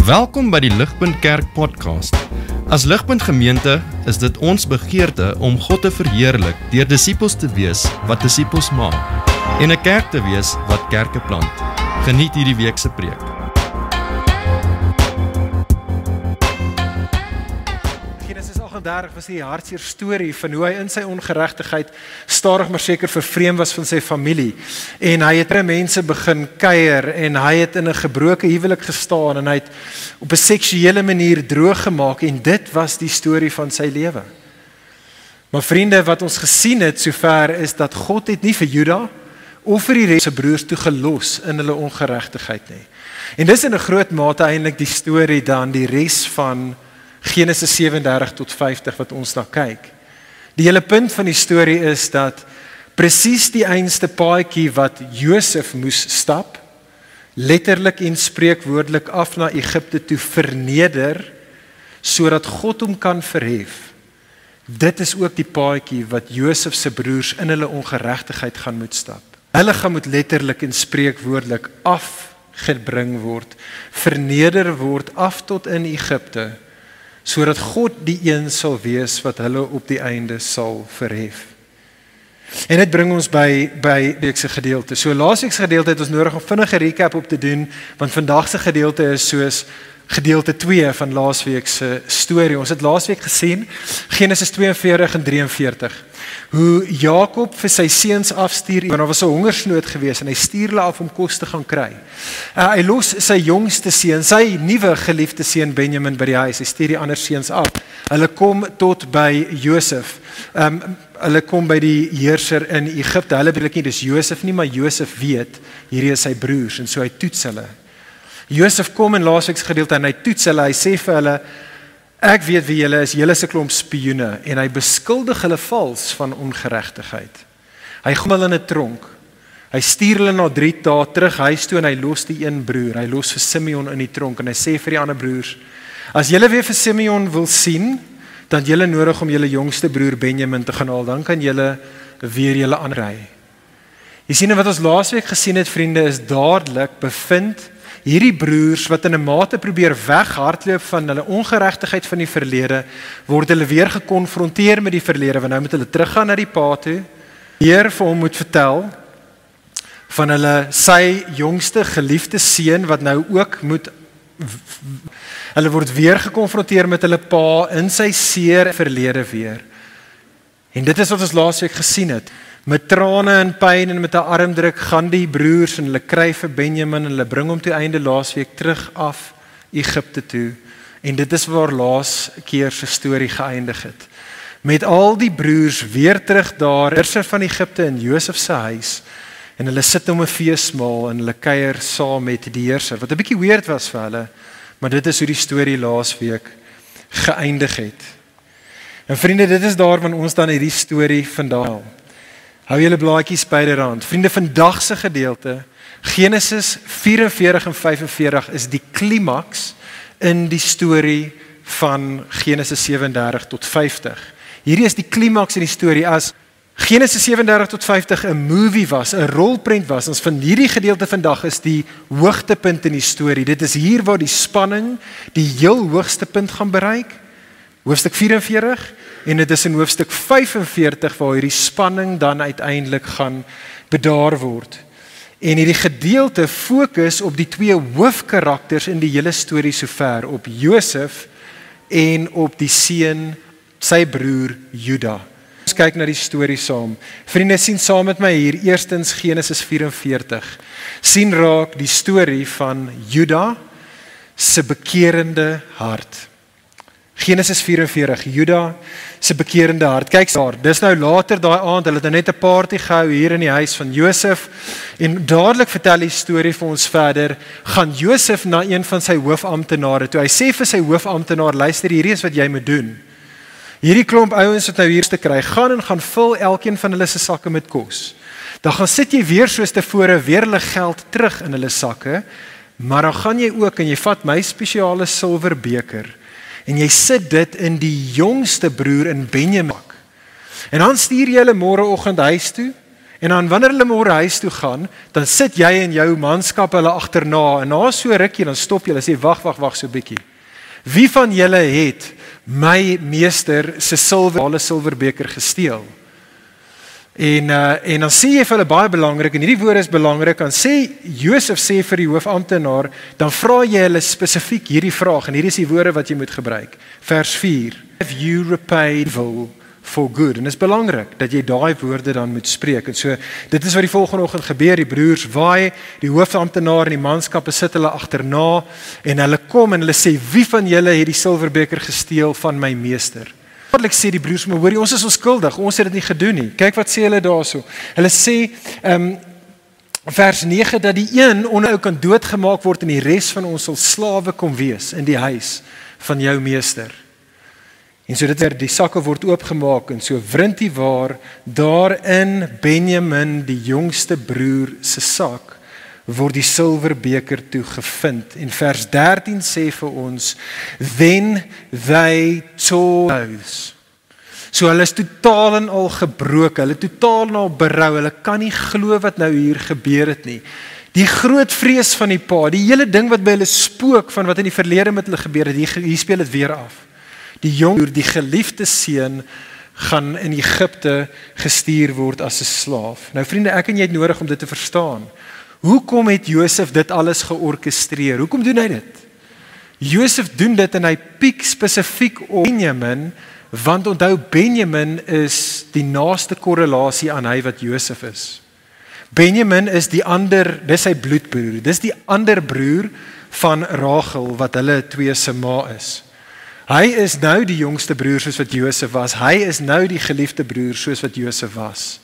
Welkom by die Ligpunt Kerk podcast. As Ligpunt Gemeente is dit ons begeerte om God te verheerlik deur disippels te wees wat disippels maak en 'n kerk te wees wat kerke plant. Geniet hierdie week se preek. Genesis 38 was die hartseer storie van hoe hy in sy ongeregtigheid stadig maar seker vervreem was van sy familie. En hy het mense begin kuier en hy het in 'n gebroke huwelik gestaan en hy het op 'n seksuele manier droog gemaak en dit was die storie van sy lewe. Maar vriende, wat ons gesien het sover is dat God het nie vir Juda of vir die res se broers toegelos in hulle ongeregtigheid nie. En dis in 'n groot mate eintlik die storie dan die res van Genesis 37 tot 50 wat ons na kyk. Die hele punt van die storie is dat presies die einste paadjie wat Josef moes stap, letterlik en spreekwoordelik af na Egipte toe verneder, sodat God hom kan verhef. Dit is ook die paadjie wat Josef se broers in hulle ongeregtigheid gaan moet stap. Hulle gaan moet letterlik en spreekwoordelik afgebring word, verneder word af tot in Egipte, sodat God die een sal wees wat hulle op die einde sal verhef. En dit bring ons by weekse gedeelte. So laasweek se gedeelte het ons nodig om vinnige recap op te doen, want vandag se gedeelte is soos gedeelte 2 van laasweek se storie. Ons het laasweek gesien, Genesis 42 en 43, hoe Jakob vir sy seuns afstuur, want daar was 'n hongersnood gewees en hy stuur hulle af om kos te gaan kry. Hy los sy jongste seun, sy nuwe geliefde seun Benjamin by die huis, hy stuur die ander seuns af. Hulle kom tot by Josef. Hulle kom by die heerser in Egipte. Hulle weet nie dis Josef nie, maar Josef weet hierdie is sy broers en so hy toets hulle. Josef kom in laasweek se gedeelte en hy toets hulle, hy sê vir hulle, ek weet wie julle is 'n klomp spioene, en hy beskuldig hulle vals van ongeregtigheid. Hy gooi hulle in 'n tronk, hy stuur hulle na 3 dae terug huis toe en hy los die een broer, hy los vir Simeon in die tronk en hy sê vir die ander broers, as julle weer vir Simeon wil sien, dan julle nodig om julle jongste broer Benjamin te gaan haal, dan kan julle weer julle aanry. Jy sien wat ons laasweek gesien het, vriende, is dadelik bevind hierdie broers wat in 'n mate probeer weghardloop van hulle ongeregtigheid van die verlede, word hulle weer gekonfronteer met die verlede, want nou moet hulle teruggaan na die pa toe, weer vir hom moet vertel van sy jongste geliefde seun wat nou ook moet, hulle word weer gekonfronteer met hulle pa in sy seer verlede weer. En dit is wat ons laasweek gesien het. Met trane en pyn en met 'n armdruk gaan die broers en hulle kry vir Benjamin en hulle bring hom toe einde laasweek terug af Egipte toe. En dit is waar laas keer se storie geëindig het. Met al die broers weer terug daar, heerser van Egipte in Josef se huis, en hulle sit om 'n feesmaal en hulle kuier saam met die heerser, wat 'n bietjie weird was vir hulle, maar dit is hoe die storie laasweek geëindig het. En vriende, dit is daar wanneer ons dan hierdie storie vandag. Hou julle blaadjies byderhand. Vriende, vandag se gedeelte, Genesis 44 en 45 is die klimaks in die storie van Genesis 37 tot 50. Hierdie is die klimaks in die storie. As Genesis 37 tot 50 'n movie was, 'n rolprent was, ons van hierdie gedeelte vandag is die hoogtepunt in die storie. Dit is hier waar die spanning die heel hoogste punt gaan bereik. Hoofstuk 44 en dit is in hoofstuk 45 waar hierdie spanning dan uiteindelik gaan bedaar word. En hierdie gedeelte fokus op die 2 hoofkarakters in die hele storie sover, op Josef en op die seun, sy broer Juda. Ons kyk na die storie saam. Vriende, sien saam met my hier eerstens Genesis 44. Sien raak die storie van Juda se bekerende hart. Genesis 44, Juda se bekerende hart. Kyk daar, dis nou later daai aand, hulle het nou net 'n party gehou hier in die huis van Josef, en dadelik vertel die storie vir ons verder, gaan Josef na een van sy hoofamptenare toe. Hy sê vir sy hoofamptenaar, luister, hierdie is wat jy moet doen. Hierdie klomp ouens wat nou hier te kry, gaan en gaan vul elkeen van hulle se sakke met kos. Dan gaan sit jy weer soos tevore weer hulle geld terug in hulle sakke, maar dan gaan jy ook en jy vat my spesiale silverbeker, en jy sit dit in die jongste broer in Benjamin. En dan stuur jy hulle môreoggend huis toe, En dan wanneer hulle môre huis toe gaan, dan sit jy en jou manskap hulle agterna, en na so rukkie, dan stop jy, hulle sê, wag so bietjie. Wie van julle het my meester se silverbeker gesteel? En dan sê jy vir hulle baie belangrik, en hierdie woorde is belangrik, dan sê Josef sê vir die hoofamptenaar, dan vra jy hulle spesifiek hierdie vraag, en hierdie is die woorde wat jy moet gebruik. Vers 4, have you repaid evil for good? En dit is belangrik, dat jy daai woorde dan moet spreek, en so, dit is wat die volgende oggend gebeur, die broers waai, die hoofamptenaar en die manskappe sit hulle agterna, en hulle kom en hulle sê, wie van julle het die silverbeker gesteel van my meester? Dadelik sê die broers, maar hoorie, ons is onskuldig, ons het dit nie gedoen nie. Kyk wat sê hulle daarso. Hulle sê, vers 9, dat die een onder ou kan doodgemaak word en die res van ons sal slawe kom wees in die huis van jou meester. En so die sakke word oopgemaak en so wrint die waar daarin Benjamin, die jongste broer se sak, word die silverbeker toe gevind. En vers 13 sê vir ons, then they tore clothes. So hulle is totaal en al gebroken, hulle totaal en al berou, hulle kan nie glo wat nou hier gebeur het nie. Die groot vrees van die pa, die hele ding wat by hulle spook van wat in die verlede met hulle gebeur het, hier speel het weer af. Die jong, die geliefde seun, gaan in Egipte gestuur word as 'n slaaf. Nou vriende, ek en jy het nodig om dit te verstaan. Hoekom het Josef dit alles georkestreer? Hoekom doen hy dit? Josef doen dit en hy piek spesifiek op Benjamin, want onthou Benjamin is die naaste korrelasie aan hy wat Josef is. Benjamin is die ander, dis sy bloedbroer, dis die ander broer van Rachel wat hulle twee se ma is. Hy is nou die jongste broer soos wat Josef was, hy is nou die geliefde broer soos wat Josef was.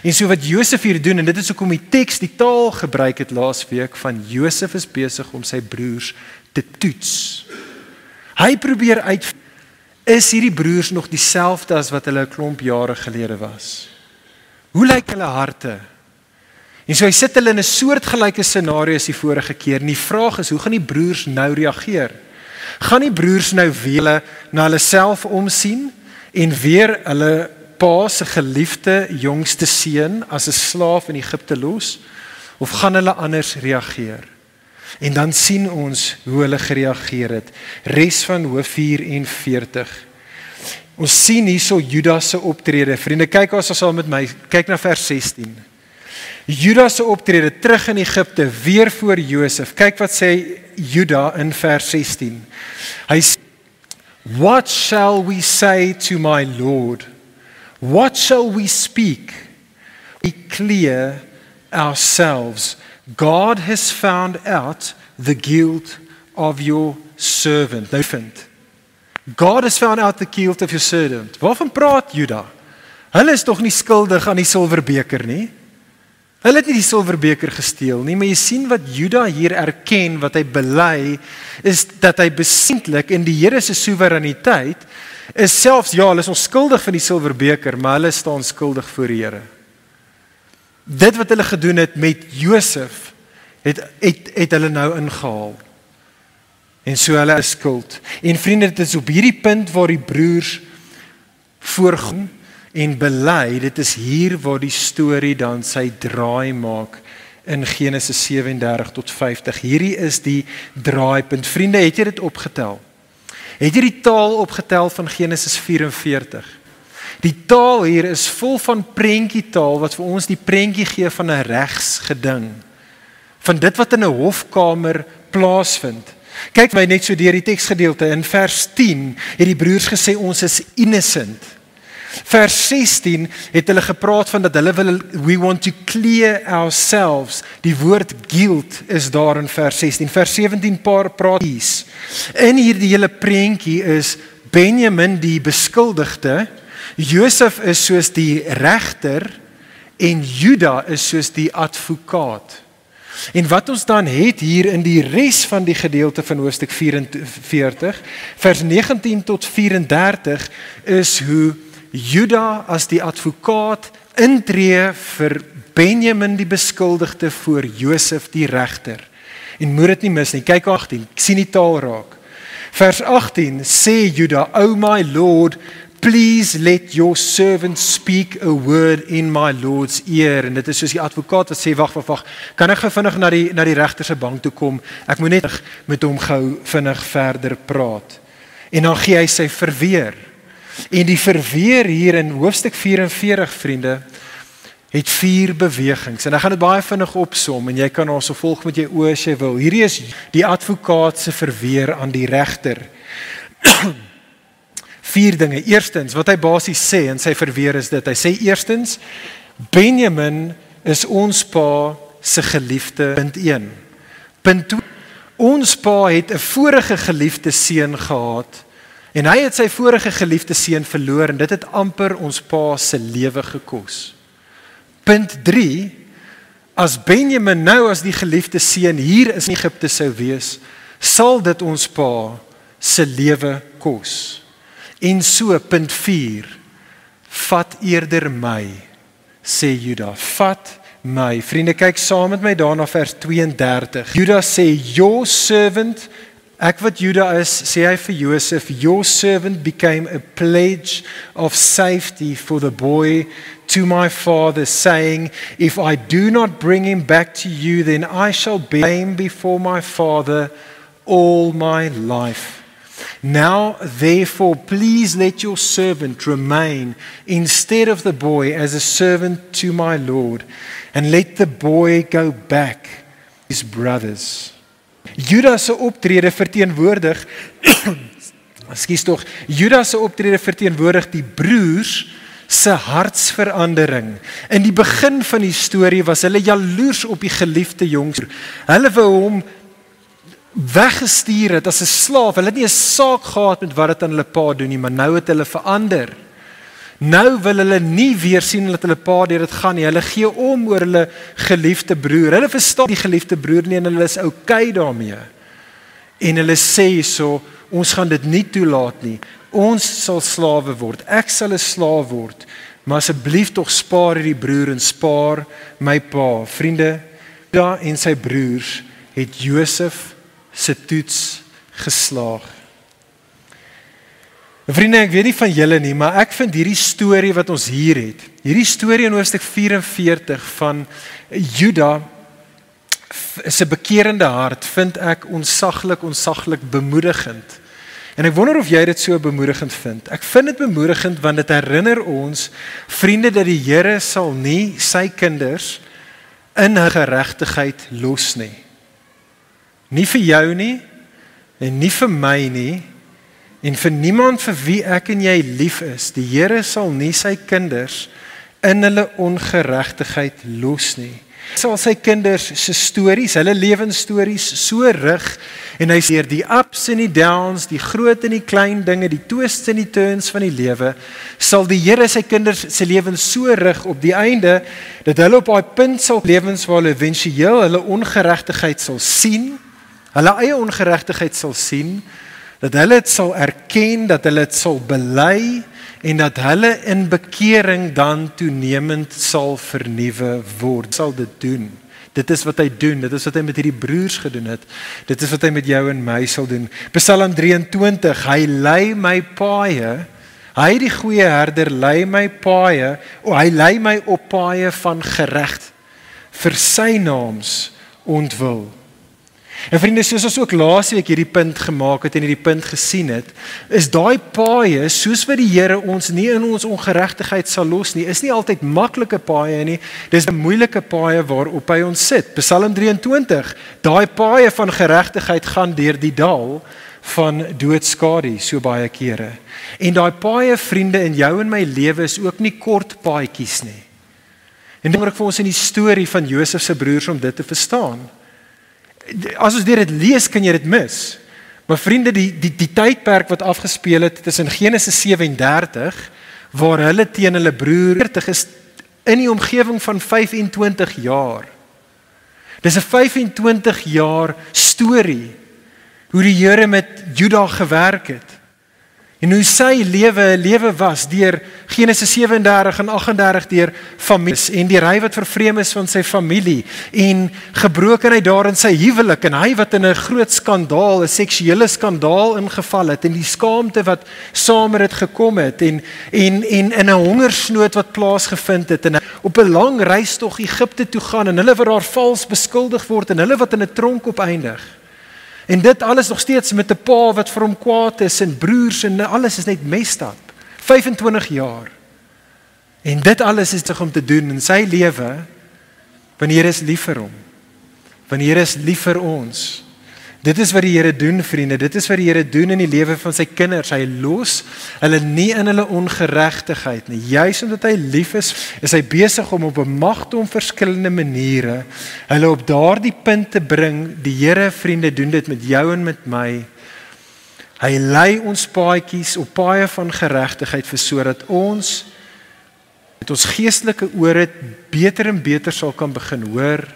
En so wat Josef hier doen, en dit is hoekom die teks die taal gebruik het laasweek, van Josef is besig om sy broers te toets. Hy probeer uit, is hierdie broers nog dieselfde as wat hulle 'n klomp jare gelede was? Hoe lyk hulle harte? En so hy sit hulle in 'n soortgelyke scenario as die vorige keer, en die vraag is, hoe gaan die broers nou reageer? Gaan die broers nou weer na hulle self omsien, en weer hulle pa se geliefde jongste seun as 'n slaaf in Egipte los, of gaan hulle anders reageer? En dan sien ons hoe hulle gereageer het. Res van hoof 44. Ons sien hierso Judas se optrede. Vriende, kyk as saam met my, kyk na vers 16. Judas se optrede terug in Egipte, weer voor Josef. Kyk wat sê Juda in vers 16. Hy sê, what shall we say to my Lord? What shall we speak? Be clear ourselves. God has found out the guilt of your servant. God has found out the guilt of your servant. Waarvan praat Juda? Hulle is tog nie skuldig aan die silverbeker nie. Hulle het nie die silverbeker gesteel nie, maar jy sien wat Juda hier erken, wat hy bely, is dat hy besienlik in die Here se soewereiniteit is selfs, ja, hulle is onskuldig van die silverbeker, maar hulle staan skuldig voor die Here. Dit wat hulle gedoen het met Josef, het hulle nou ingehaal. En so hulle is skuld. En vriende, dit is op hierdie punt waar die broers voorgaan en bely, dit is hier waar die storie dan sy draai maak in Genesis 37 tot 50. Hierdie is die draaipunt. Vriende, het jy dit opgetel? Het jy die taal opgetel van Genesis 44? Die taal hier is vol van prentjietaal wat vir ons die prentjie gee van 'n regsgeding. Van dit wat in 'n hofkamer plaasvind. Kyk my net so deur die teksgedeelte. In vers 10 het die broers gesê ons is innocent. Vers 16 het hulle gepraat van dat hulle wil, we want to clear ourselves. Die woord guilt is daar in vers 16. Vers 17 praat hier. In hierdie hele prentjie is Benjamin die beskuldigde, Josef is soos die regter en Juda is soos die advokaat. En wat ons dan het hier in die res van die gedeelte van hoofstuk 44, vers 19 tot 34, is hoe Juda as die advokaat intree vir Benjamin die beskuldigde voor Josef die regter. En moet dit nie mis nie, kyk 18, ek sien die taal raak. Vers 18 sê Juda, oh my Lord, please let your servant speak a word in my Lord's ear. En dit is soos die advokaat wat sê, wag, kan ek gou vinnig na die regter se bank toe kom? Ek moet net met hom gou vinnig verder praat. En dan gee hy sy verweer. En die verweer hier in hoofstuk 44, vriende, het 4 bewegings. En ek gaan dit baie vinnig opsom en jy kan also volg met jou oë as jy wil. Hierdie is die advokaat se verweer aan die regter. 4 dinge. Eerstens, wat hy basies sê in sy verweer is dit. Hy sê eerstens, Benjamin is ons pa se geliefde, punt 1. Punt 2, ons pa het 'n vorige geliefde seun gehad en hy het sy vorige geliefde seun verloor en dit het amper ons pa se lewe gekos. Punt 3, as Benjamin nou as die geliefde seun hier in Egipte sou wees, sal dit ons pa se lewe kos. En so, punt 4, vat eerder my, sê Juda, vat my. Vriende, kyk saam met my daarna vers 32. Juda sê, your servant, ek wat Juda is, sê hy vir Josef, your servant became a pledge of safety for the boy to my father, saying, if I do not bring him back to you, then I shall be blamed before my father all my life. Now, therefore, please let your servant remain instead of the boy as a servant to my Lord, and let the boy go back to his brothers. Judas se optrede verteenwoordig Judas se optrede verteenwoordig die broers se hartsverandering. In die begin van die storie was hulle jaloers op die geliefde jongste. Hulle wou hom weggestuur het as 'n slaaf. Hulle het nie 'n saak gehad met wat dit aan hulle pa doen nie, maar nou het hulle verander. Nou wil hulle nie weer sien dat hulle pa deur dit gaan nie. Hulle gee om oor hulle geliefde broer. Hulle verstaan die geliefde broer nie en hulle is okay daarmee. En hulle sê so, ons gaan dit nie toelaat nie. Ons sal slawe word. Ek sal 'n slaaf word. Maar asseblief tog spaar hierdie broer en spaar my pa. Vriende, Juda en sy broers het Josef se toets geslaag. Vriende, ek weet nie van julle nie, maar ek vind hierdie storie wat ons hier het, hierdie storie in hoofstuk 44 van Juda se bekerende hart, vind ek onsaglik bemoedigend. En ek wonder of jy dit so bemoedigend vind. Ek vind dit bemoedigend want dit herinner ons, vriende, dat die Here sal nie sy kinders in hul geregtigheid los nie. Nie vir jou nie, en nie vir my nie, en vir niemand vir wie ek en jy lief is. Die Here sal nie sy kinders in hulle ongeregtigheid los nie. Hy sal sy kinders se stories, hulle lewensstories so rig, en hy sê die ups en die downs, die groot en die klein dinge, die twists en die turns van die lewe, sal die Here sy kinders se lewens so rig op die einde, dat hulle op daai punt sal lewens waar hulle eventueel hulle ongeregtigheid sal sien, hulle eie ongeregtigheid sal sien, dat hulle dit sal erken, dat hulle dit sal bely, en dat hulle in bekering dan toenemend sal vernuwe word. Sal dit doen. Dit is wat hy doen, dit is wat hy met hierdie broers gedoen het, dit is wat hy met jou en my sal doen. Psalm 23, hy lei my paaie, hy die goeie herder lei my paaie, hy lei my op paaie van geregt, vir sy naams ontwil. En vriende, soos ons ook laasweek hierdie punt gemaak het en hierdie punt gesien het, is daai paaie, soos wat die Here ons nie in ons ongeregtigheid sal los nie, is nie altyd maklike paaie nie, dis 'n moeilike paaie waarop hy ons sit. Psalm 23, daai paaie van geregtigheid gaan deur die dal van doodskadu so baie kere. En daai paaie, vriende, in jou en my lewe is ook nie kort paadjies nie. En dit is vir ons in die storie van Josef se broers om dit te verstaan. As ons dit lees, kan jy dit mis. Maar vriende, die tydperk wat afgespeel het, is in Genesis 37, waar hulle teen hulle broer 40 is in die omgewing van 25 jaar. Dis 'n 25 jaar storie, hoe die Here met Juda gewerk het. En hoe sy lewe was deur Genesis 37 en 38 deur families en deur hy wat vervreem is van sy familie en gebrokenheid daar in sy huwelik en hy wat in 'n groot skandaal, 'n seksuele skandaal ingeval het en die skaamte wat saam met dit gekom het en in 'n hongersnood wat plaasgevind het en op 'n lang reistog Egipte toe gaan en hulle wat daar vals beskuldig word en hulle wat in 'n tronk opeindig. En dit alles nog steeds met 'n pa wat vir hom kwaad is en broers en alles is net messed up. 25 jaar. En dit alles is om te doen in sy lewe, want die Here is lief vir hom. Want die Here is lief vir ons. Dit is wat die Here doen, vriende. Dit is wat die Here doen in die lewe van sy kinders. Hy los hulle nie in hulle ongeregtigheid nie. Juis omdat hy lief is hy besig om op 'n magdom verskillende maniere hulle op daardie punt te bring. Die Here, vriende, doen dit met jou en met my. Hy lei ons paadjies op paaie van geregtigheid vir sodat ons met ons geestelike ore beter en beter sal kan begin hoor.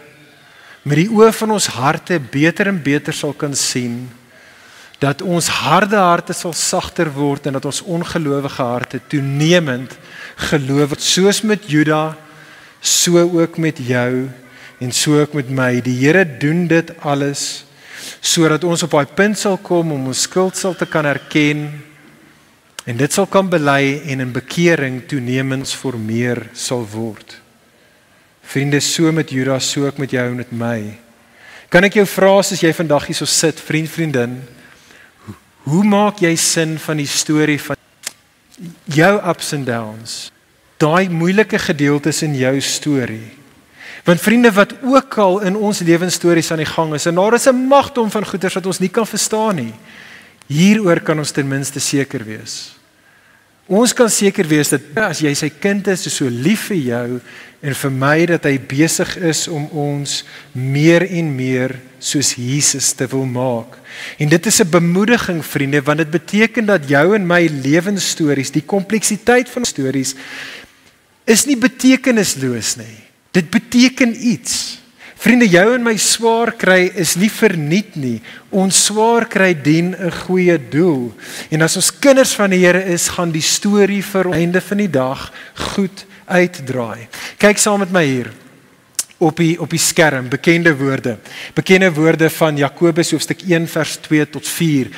Met die oë van ons harte beter en beter sal kan sien, dat ons harde harte sal sagter word en dat ons ongelowige harte toenemend geloof word, soos met Juda, so ook met jou en so ook met my. Die Here doen dit alles sodat ons op daai punt sal kom om ons skuld sal te kan erken en dit sal kan bely en in bekering toenemend formeer sal word. Vriende, so met Judas, so ook met jou en met my. Kan ek jou vra as jy vandag hier so sit, vriendin, hoe maak jy sin van die storie van jou ups and downs? Daai moeilike gedeeltes in jou storie. Want vriende, wat ook al in ons lewensstories aan die gang is, en daar is 'n magdom van goeders wat ons nie kan verstaan nie. Hieroor kan ons ten minste seker wees. Ons kan seker wees dat as jy sy kind is so lief vir jou en vir my dat hy besig is om ons meer en meer soos Jesus te wil maak. En dit is 'n bemoediging, vriende, want dit beteken dat jou en my lewensstories, die kompleksiteit van stories, is nie betekenisloos nie. Dit beteken iets. Vriende, jou en my swaar kry is nie verniet nie. Ons swaar kry dien 'n goeie doel. En as ons kinders van die Here is, gaan die storie vir ons einde van die dag goed uitdraai. Kyk saam met my hier op die skerm, bekende woorde van Jakobus hoofstuk 1 vers 2 tot 4.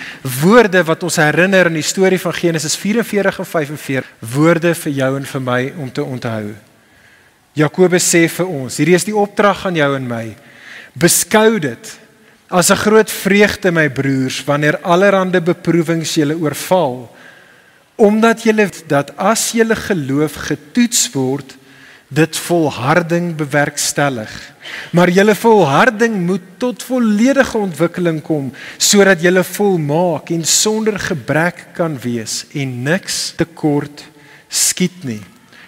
Woorde wat ons herinner aan die storie van Genesis 44 en 45. Woorde vir jou en vir my om te onthou. Jakobus sê vir ons, hierdie is die opdrag aan jou en my, beskou dit as 'n groot vreugde, my broers, wanneer allerhande beproewings julle oorval, omdat julle weet dat as julle geloof getoets word, dit volharding bewerkstellig. Maar julle volharding moet tot volledige ontwikkeling kom, sodat julle volmaak en sonder gebrek kan wees en niks tekort skiet nie.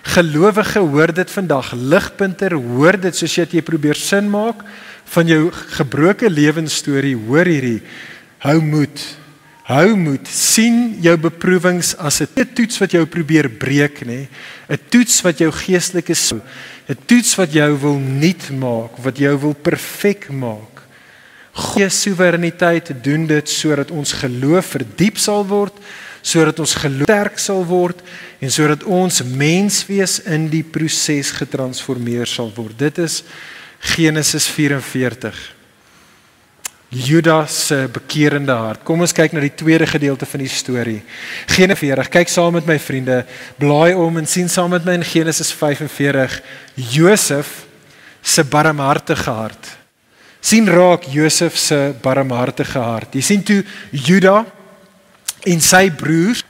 Gelowige, hoor dit vandag, ligpunter, hoor dit soos jy probeer sin maak van jou gebroke lewensstorie, hoor hierdie, hou moed, sien jou beproewings as 'n toets wat jou probeer breek, nê, 'n toets wat jou geestelike, 'n toets wat jou wil nuut maak, wat jou wil perfek maak. God se soewereiniteit doen dit sodat ons geloof verdiep sal word, sodat ons geloof sterk sal word en sodat ons menswees in die proses getransformeer sal word. Dit is Genesis 44. Judas se bekerende hart. Kom ons kyk na die tweede gedeelte van die storie. Genesis 40. Kyk saam met my vriende, blaai om en sien saam met my in Genesis 45 Josef se barmhartige hart. Sien raak Josef se barmhartige hart. Jy sien toe Juda en sy broers,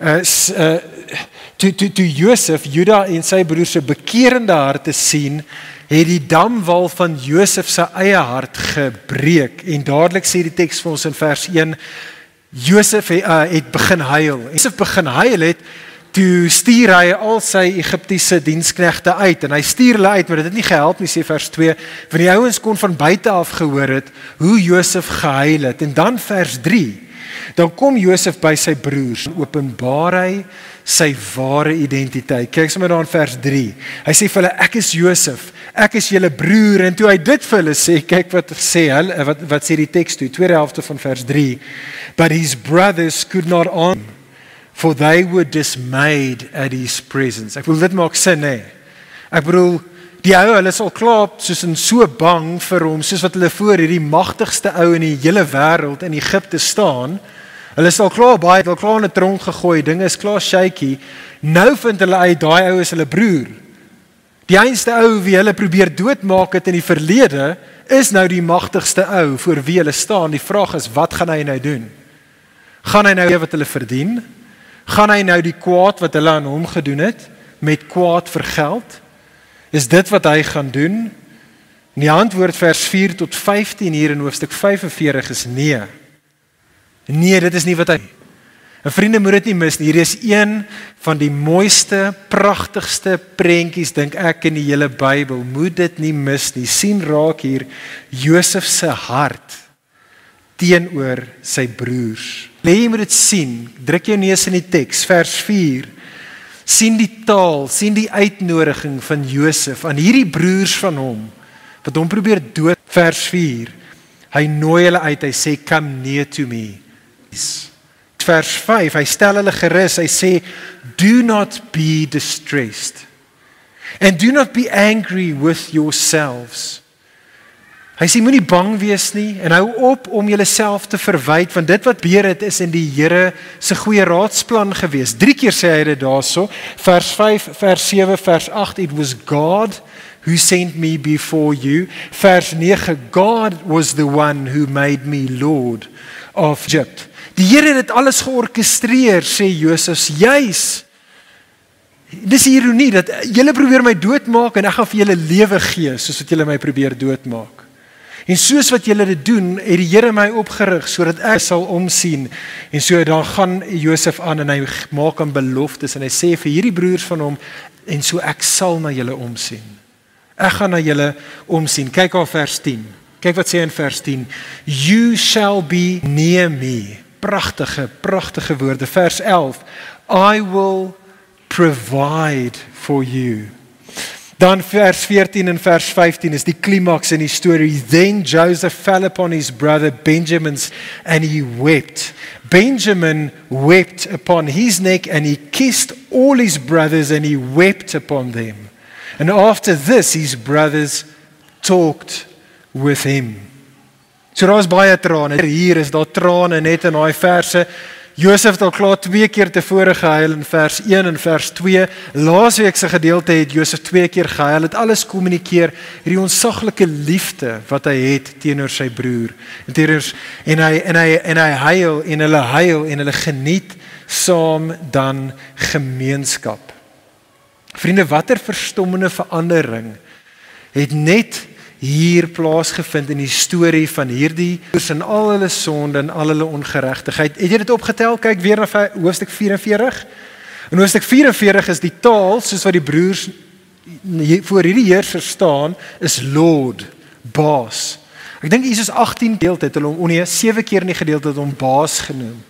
toe Josef, Juda en sy broers se bekerende harte sien, het die damwal van Josef se eie hart gebreek. En dadelik sê die teks vir ons in vers 1, Josef het begin huil. Josef begin huil het, toe stuur hy al sy Egiptiese diensknegte uit, en hy stuur hulle uit, maar dit het nie gehelp nie, sê vers 2, want die ouens kon van buite af gehoor het, hoe Josef gehuil het. En dan vers 3, dan kom Josef by sy broers, en openbaar hy sy ware identiteit. Kyk sommer daar in vers 3, hy sê vir hulle, ek is Josef, ek is julle broer, en toe hy dit vir hulle sê, kyk wat sê hulle, wat sê die teks toe, tweede helfte van vers 3, but his brothers could not answer, For they were dismayed at his presence. Ek bedoel, dit maak sin, hè? Ek bedoel, die ou, hulle is al klaar soos in so bang vir hom, soos wat hulle voor hierdie magtigste ou in die hele wêreld in Egipte staan. Hulle is al klaar baie, al klaar in 'n tronk gegooi, dinge is klaar shaky. Nou vind hulle uit, daai ou is hulle broer. Die enigste ou wie hulle probeer doodmaak het in die verlede, is nou die magtigste ou voor wie hulle staan. Die vraag is, wat gaan hy nou doen? Gaan hy nou wat hulle verdien? Gaan hy nou die kwaad wat hulle aan hom gedoen het, met kwaad vergeld? Is dit wat hy gaan doen? En die antwoord vers 4 tot 15 hier in hoofstuk 45 is nee. Nee, dit is nie wat hy... En vriende, moet dit nie mis nie. Hier is een van die mooiste, pragtigste prentjies, dink ek, in die hele Bybel. Moet dit nie mis nie. Sien raak hier Josef se hart teenoor sy broers. Jy moet dit sien. Druk jou neus in die teks, vers 4. Sien die taal, sien die uitnodiging van Josef aan hierdie broers van hom, wat hom probeer dood. Vers 4. Hy nooi hulle uit, hy sê, come near to me. Vers 5, hy stel hulle gerus, hy sê, do not be distressed, and do not be angry with yourselves. Hy sê, moenie bang wees nie, en hou op om julleself te verwyd, want dit wat gebeur het, is in die Here se goeie raadsplan gewees. 3 keer sê hy dit daarso, vers 5, vers 7, vers 8, it was God who sent me before you. Vers 9, God was the one who made me Lord of Egypt. Die Here het dit alles georkestreer, sê Josef, juis. Dis die ironie, dat julle probeer my doodmaak, en ek gaan vir julle lewe gee, soos wat julle my probeer doodmaak. En soos wat julle dit doen, het die Here my opgerig, sodat ek sal omsien, en so dan gaan Josef aan, en hy maak aan beloftes, en hy sê vir hierdie broers van hom, en so ek sal na julle omsien. Ek gaan na julle omsien. Kyk al vers 10. Kyk wat sê in vers 10. You shall be near me. Pragtige, pragtige woorde. Vers 11. I will provide for you. Dan vers 14 en vers 15 is die klimaks in die story. Then Joseph fell upon his brother Benjamin's and he wept. Benjamin wept upon his neck and he kissed all his brothers and he wept upon them. And after this his brothers talked with him. So daar is baie trane. Hier is daar trane net in daai verse. Josef het al klaar 2 keer tevore gehuil in vers 1 en vers 2. Laasweek se gedeelte het Josef 2 keer gehuil. Het alles kommunikeer hierdie onsaglike liefde wat hy het teenoor sy broer. En hy huil en hulle geniet saam dan gemeenskap. Vriende, watter verstommende verandering het net hier plaasgevind in die storie van hierdie broers en al hulle sonde en al hulle ongeregtigheid. Het jy dit opgetel? Kyk weer na hoofstuk 44. In hoofstuk 44 is die taal, soos wat die broers voor hierdie heerser staan, is Lord, baas. Ek dink Jesus 18 gedeelte het hulle 7 keer in die gedeelte het hom baas genoem.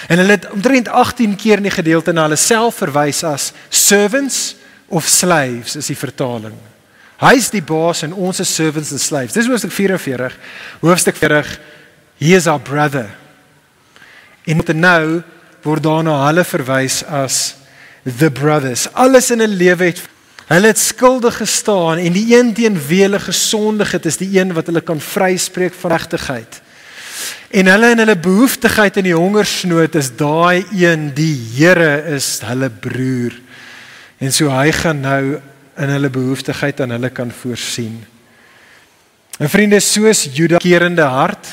En hulle het omtrent 18 keer in die gedeelte na hulle self verwys as servants of slaves is die vertaling. Hy is die baas en ons is servants and slaves. Dis hoofstuk 44. Hoofstuk 40, he is our brother. En nou word daarna hulle verwys as the brothers. Alles in hulle lewe het, hulle het skuldig gestaan en die een teen wie hulle gesondig het, is die een wat hulle kan vryspreek van regtigheid. En hulle in hulle behoeftigheid en die hongersnood is daai een, die Here is hulle broer. En so hy gaan nou in hulle behoeftigheid aan hulle kan voorsien. En vriende, soos Juda kerende hart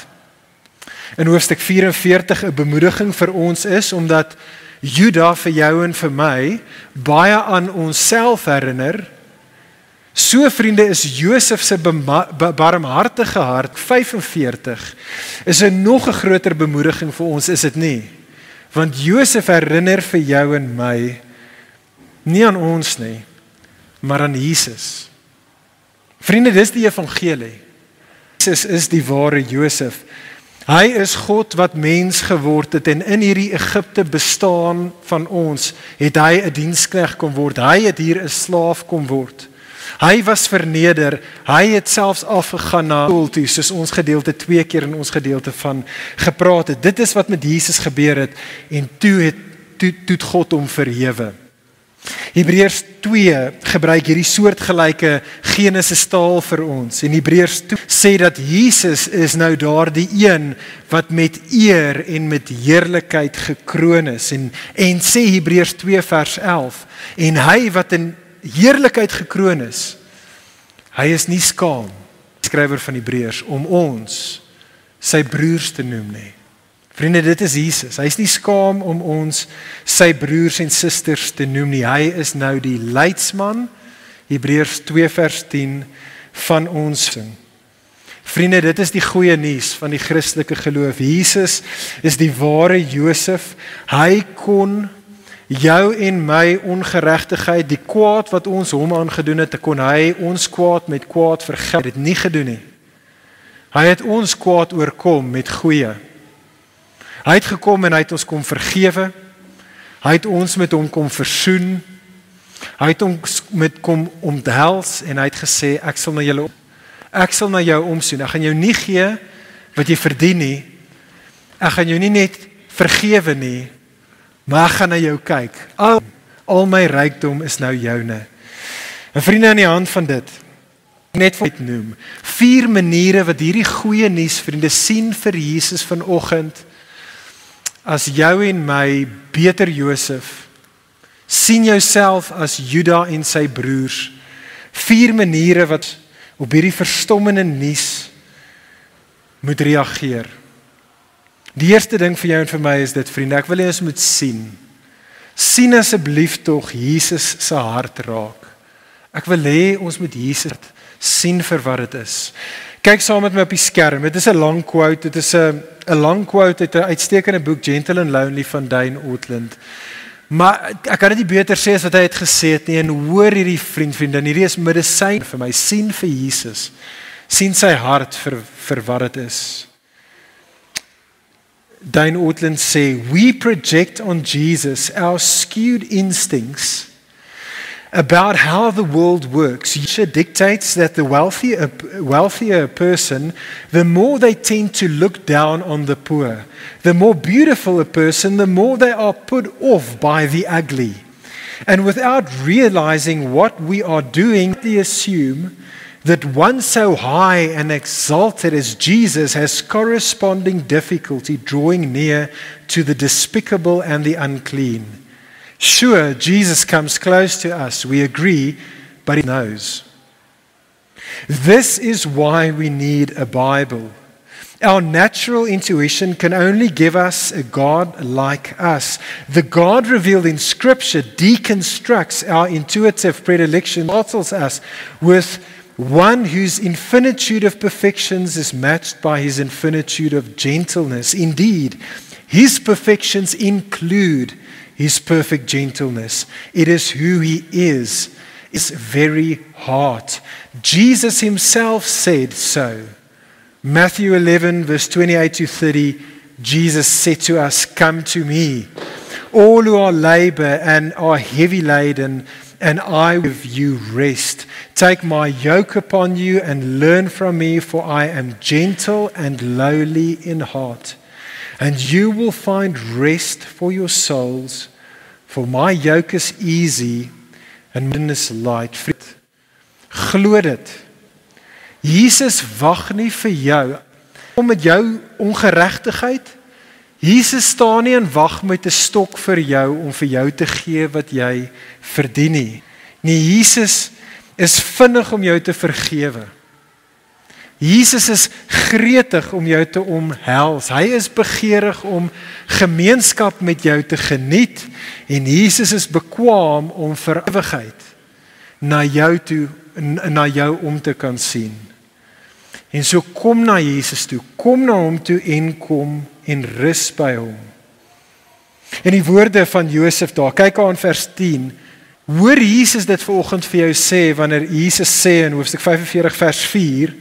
in hoofstuk 44 'n bemoediging vir ons is, omdat Juda vir jou en vir my baie aan onsself herinner, so vriende is Josef se barmhartige hart 45 is 'n nog 'n groter bemoediging vir ons, is dit nie? Want Josef herinner vir jou en my nie aan ons nie, maar aan Jesus. Vriende, dis die evangelie. Jesus is die ware Josef. Hy is God wat mens geword het en in hierdie Egipte bestaan van ons het hy 'n diensknegt kom word. Hy het hier 'n slaaf kom word. Hy was verneder. Hy het selfs afgegaan na doel toe, soos ons gedeelte 2 keer in ons gedeelte van gepraat het. Dit is wat met Jesus gebeur het en toe het toe God hom verhewe. Hebreërs 2 gebruik hierdie soortgelyke Genesis taal vir ons. En Hebreërs 2 sê dat Jesus is nou daardie een wat met eer en met heerlikheid gekroon is. En sê Hebreërs 2 vers 11, en hy wat in heerlikheid gekroon is, hy is nie skaam, skrywer van Hebreërs, om ons sy broers te noem nie. Vriende, dit is Jesus. Hy is nie skaam om ons sy broers en susters te noem nie. Hy is nou die leidsman, Hebreërs 2 vers 10, van ons. Vriende, dit is die goeie nuus van die Christelike geloof. Jesus is die ware Josef. Hy kon jou en my ongeregtigheid, die kwaad wat ons hom aangedoen het, kon hy ons kwaad met kwaad vergeld. Hy het nie gedoen nie. Hy het ons kwaad oorkom met goeie. Hy het gekom en hy het ons kom vergewe. Hy het ons met hom kom versoen. Hy het ons met kom omhels en hy het gesê, ek sal na jou omsien. Ek gaan jou nie gee wat jy verdien nie. Ek gaan jou nie net vergewe nie, maar ek gaan na jou kyk. Al my rykdom is nou joune. En vriende, aan die hand van dit, net wat noem, 4 maniere wat hierdie goeie nuus, vriende, sien vir Jesus vanoggend, as jou en my beter Josef, sien jouself as Juda en sy broers. 4 maniere wat op hierdie verstommende nuus moet reageer. Die eerste ding vir jou en vir my is dit, vriende, ek wil hê ons moet sien. Sien asseblief tog Jesus se hart raak. Ek wil hê ons moet Jesus sien vir wat dit is. Kyk saam met my op die skerm. Dit is 'n lang quote. Dit is 'n lang quote uit 'n uitstekende boek, Gentle and Lonely van Dane Ortland. Maar ek kan dit nie beter sê as wat hy het gesê het nie. En hoor hierdie vriende, hierdie is medisyn vir my. Sien vir Jesus. Sien sy hart vir wat dit is. Dane Ortland sê, we project on Jesus our skewed instincts about how the world works. It dictates that the wealthier a person, the more they tend to look down on the poor. The more beautiful a person, the more they are put off by the ugly. And without realizing what we are doing, they assume that one so high and exalted as Jesus has corresponding difficulty drawing near to the despicable and the unclean. Sure, Jesus comes close to us, we agree, but he knows. This is why we need a Bible. Our natural intuition can only give us a God like us. The God revealed in Scripture deconstructs our intuitive predilection, battles us with one whose infinitude of perfections is matched by his infinitude of gentleness. Indeed, his perfections include his perfect gentleness. It is who he is, his very heart. Jesus himself said so. Matthew 11, verse 28 to 30, Jesus said to us, come to me, all who are labor and are heavy laden, and I will give you rest. Take my yoke upon you and learn from me, for I am gentle and lowly in heart. And you will find rest for your souls, for my yoke is easy and my burden is light. Glo dit. Jesus wag nie vir jou om met jou ongeregtigheid. Jesus staan nie en wag met 'n stok vir jou om vir jou te gee wat jy verdien nie. Nee, Jesus is vinnig om jou te vergewe. Jesus is gretig om jou te omhels. Hy is begeerig om gemeenskap met jou te geniet en Jesus is bekwaam om vir ewigheid na jou om te kan sien. En so kom na Jesus toe, kom na hom toe en kom en rus by hom. En die woorde van Josef daar, kyk aan vers 10. Hoor Jesus dit vanoggend vir jou sê wanneer Jesus sê in hoofstuk 45 vers 4,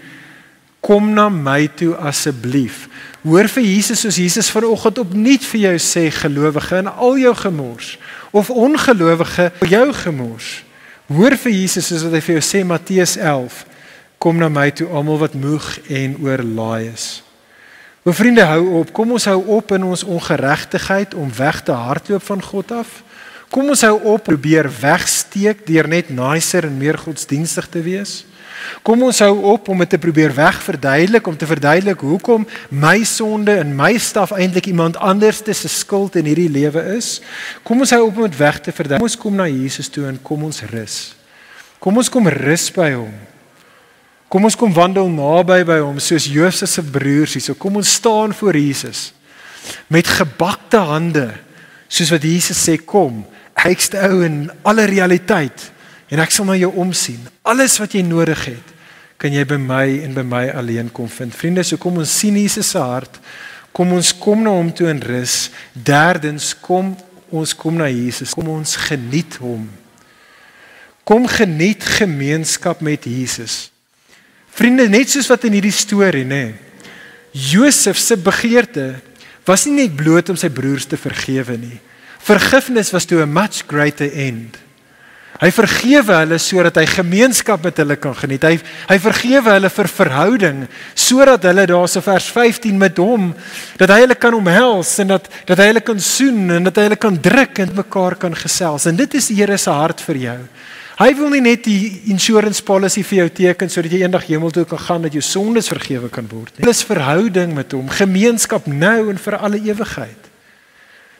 kom na my toe asseblief. Hoor vir Jesus soos Jesus vanoggend opnuut vir jou sê, gelowige in al jou gemors, of ongelowige in jou gemors. Hoor vir Jesus soos wat hy vir jou sê, Matteus 11, kom na my toe almal wat moeg en oorlaai is. O vriende, hou op. Kom ons hou op in ons ongeregtigheid om weg te hardloop van God af. Kom ons hou op probeer wegsteek deur net nicer en meer godsdienstig te wees. Kom ons hou op om dit te probeer wegverduidelik, om te verduidelik hoekom my sonde en my staf eintlik iemand anders se skuld in hierdie lewe is. Kom ons hou op om dit weg te verduidelik. Kom ons kom na Jesus toe en kom ons rus. Kom ons kom rus by hom. Kom ons kom wandel naby by hom soos Josef se broers hier. So kom ons staan voor Jesus met gebakte hande, soos wat Jesus sê, kom, ek stou in alle realiteit en ek sal na jou omsien. Alles wat jy nodig het, kan jy by my en by my alleen kom vind. Vriende, so kom ons sien Jesus se hart. Kom ons kom na hom toe in rus. Derdens, kom na Jesus. Kom ons geniet hom. Kom geniet gemeenskap met Jesus. Vriende, net soos wat in hierdie storie, nê. Josef se begeerte was nie net bloot om sy broers te vergewe nie. Vergifnis was to a much greater end. Hy vergewe hulle sodat hy gemeenskap met hulle kan geniet. Hy vergewe hulle vir verhouding, sodat hulle daar so vers 15 met hom, dat hy hulle kan omhels en dat hy hulle kan soen en dat hy hulle kan druk en mekaar kan gesels. En dit is die Here se hart vir jou. Hy wil nie net die insurance policy vir jou teken sodat jy eendag hemel toe kan gaan, dat jou sondes vergewe kan word. Dit is verhouding met hom, gemeenskap nou en vir alle ewigheid.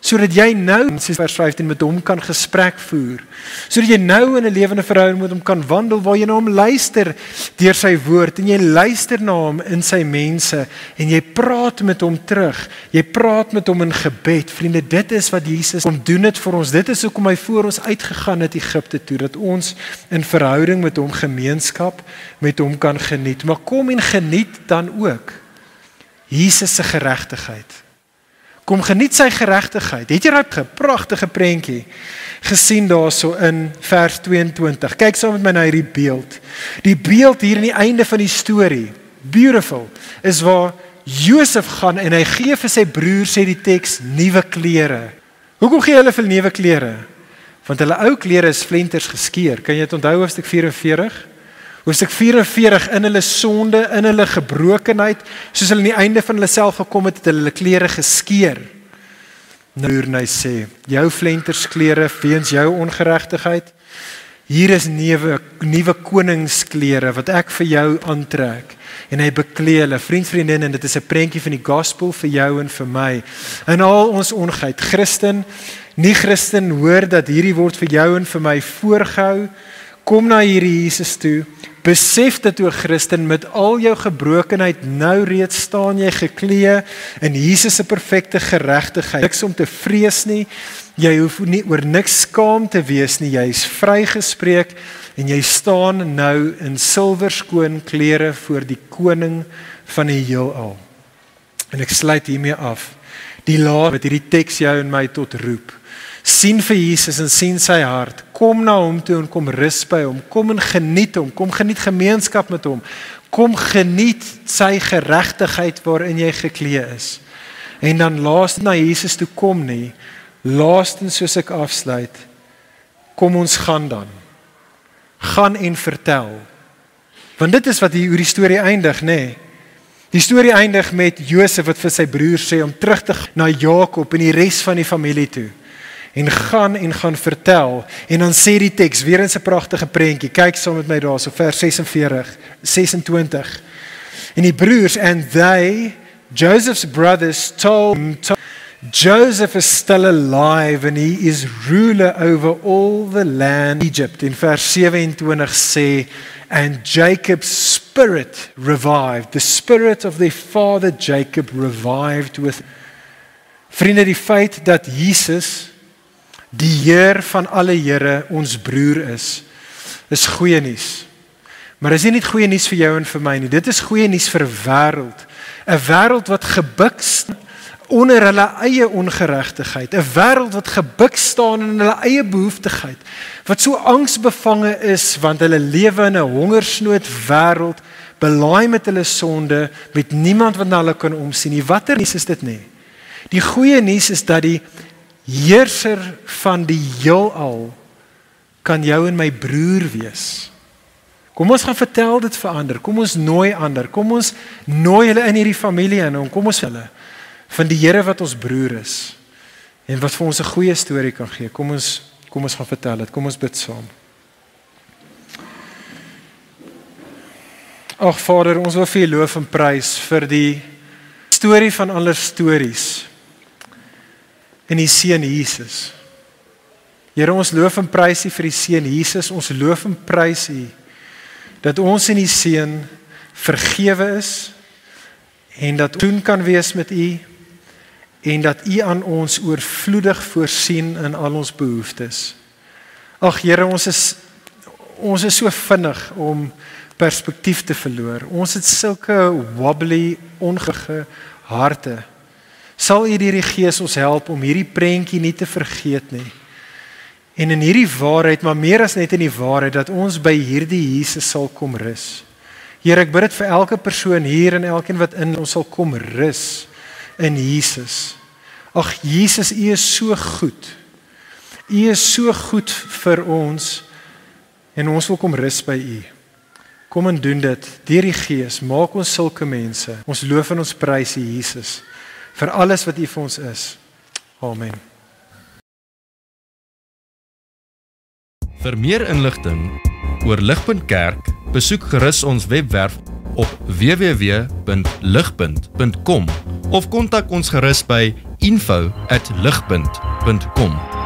Sodat jy nou, soos vers 15, met hom kan gesprek voer. Sodat jy nou in 'n lewende verhouding met hom kan wandel, waar jy na hom luister deur sy woord, en jy luister na hom in sy mense, en jy praat met hom terug. Jy praat met hom in gebed. Vriende, dit is wat Jesus kom doen het vir ons. Dit is hoekom hy voor ons uitgegaan het Egipte toe, dat ons in verhouding met hom, gemeenskap met hom kan geniet. Maar kom en geniet dan ook Jesus se geregtigheid. Kom geniet sy geregtigheid. Het jy daai pragtige prentjie gesien daarso in vers 22? Kyk saam met my na hierdie beeld. Die beeld hier aan die einde van die storie, beautiful, is waar Josef gaan en hy gee vir sy broer, sê die teks, nuwe klere. Hoekom gee hulle vir nuwe klere? Want hulle ou klere is flenters geskeur. Kan jy dit onthou, hoofstuk 44? Hoofstuk 44, in hulle sonde, in hulle gebrokenheid, soos hulle aan die einde van hulle self gekom het hulle klere geskeur. Nou hy sê, jou flentersklere weens jou ongeregtigheid, hier is nuwe koningsklere wat ek vir jou aantrek. En hy beklee hulle, vriendin, en dit is 'n prentjie van die gospel vir jou en vir my. In al ons ongeheid, Christen, nie Christen, hoor dat hierdie word vir jou en vir my voorgehou. Kom na hierdie Jesus toe. Besef dat o Christen, met al jou gebrokenheid nou reeds staan jy geklee in Jesus se perfekte geregtigheid. Niks om te vrees nie. Jy hoef nie oor niks skaam te wees nie. Jy is vrygespreek en jy staan nou in silwerskoon klere voor die koning van die heelal. En ek sluit hiermee af. Die laat met hierdie teks jou en my tot roep. Sien vir Jesus en sien sy hart. Kom na hom toe en kom rus by hom. Kom en geniet hom. Kom geniet gemeenskap met hom. Kom geniet sy geregtigheid waarin jy geklee is. En dan laastens na Jesus toe kom nie. Laastens soos ek afsluit. Kom ons gaan dan. Gaan en vertel. Want dit is wat hier die storie eindig, nê? Die storie eindig met Josef wat vir sy broers sê om terug te gaan na Jakob en die res van die familie toe. En gaan vertel, en dan sê die teks, weer in sy pragtige prentjie, kyk saam met my daar, so vers 26, en die broers, and they, Joseph's brothers, told him, Joseph is still alive, and he is ruler over all the land of Egypt. In vers 27 sê, and Jacob's spirit revived, the spirit of their father Jacob revived with. Vriende, die feit dat Jesus, die Heer van alle Here, ons broer is goeie nuus. Maar is nie net goeie nuus vir jou en vir my nie, dit is goeie nuus vir 'n wêreld. 'n Wêreld wat gebuk staan onder hulle eie ongeregtigheid, 'n wêreld wat gebuk staan in hulle eie behoeftigheid, wat so angsbevange is, want hulle lewe in 'n hongersnood wêreld, belaai met hulle sonde, met niemand wat na hulle kan omsien nie. Watter nuus is dit nie? Die goeie nuus is dat die Heerser van die heelal kan jou en my broer wees. Kom ons gaan vertel dit vir ander, kom ons nooi ander, kom ons nooi hulle in hierdie familie in, en kom ons hulle van die Here wat ons broer is, en wat vir ons 'n goeie storie kan gee. Kom ons gaan vertel dit, kom ons bid saam. Ag Vader, ons wil vir U loof en prys vir die storie van alle stories in die Seun Jesus. Here, ons loof en prys U vir die Seun Jesus, ons loof en prys U dat ons in die Seun vergewe is en dat doen kan wees met U en dat U aan ons oorvloedig voorsien in al ons behoeftes. Ag Here, ons is so vinnig om perspektief te verloor. Ons het sulke wobbly, ongege harte. Sal U deur die Gees ons help om hierdie prentjie nie te vergeet nie. En in hierdie waarheid, maar meer as net in die waarheid, dat ons by hierdie Jesus sal kom rus. Here, ek bid dit vir elke persoon hier en elkeen wat in ons sal kom rus in Jesus. Ag Jesus, U is so goed. U is so goed vir ons en ons wil kom rus by U. Kom en doen dit deur die Gees. Maak ons sulke mense. Ons loof en ons prys U Jesus vir alles wat U vir ons is. Amen. Vir meer inligting oor Ligpunt Kerk, besoek gerus ons webwerf op www.ligpunt.com of kontak ons gerus by info@ligpunt.com.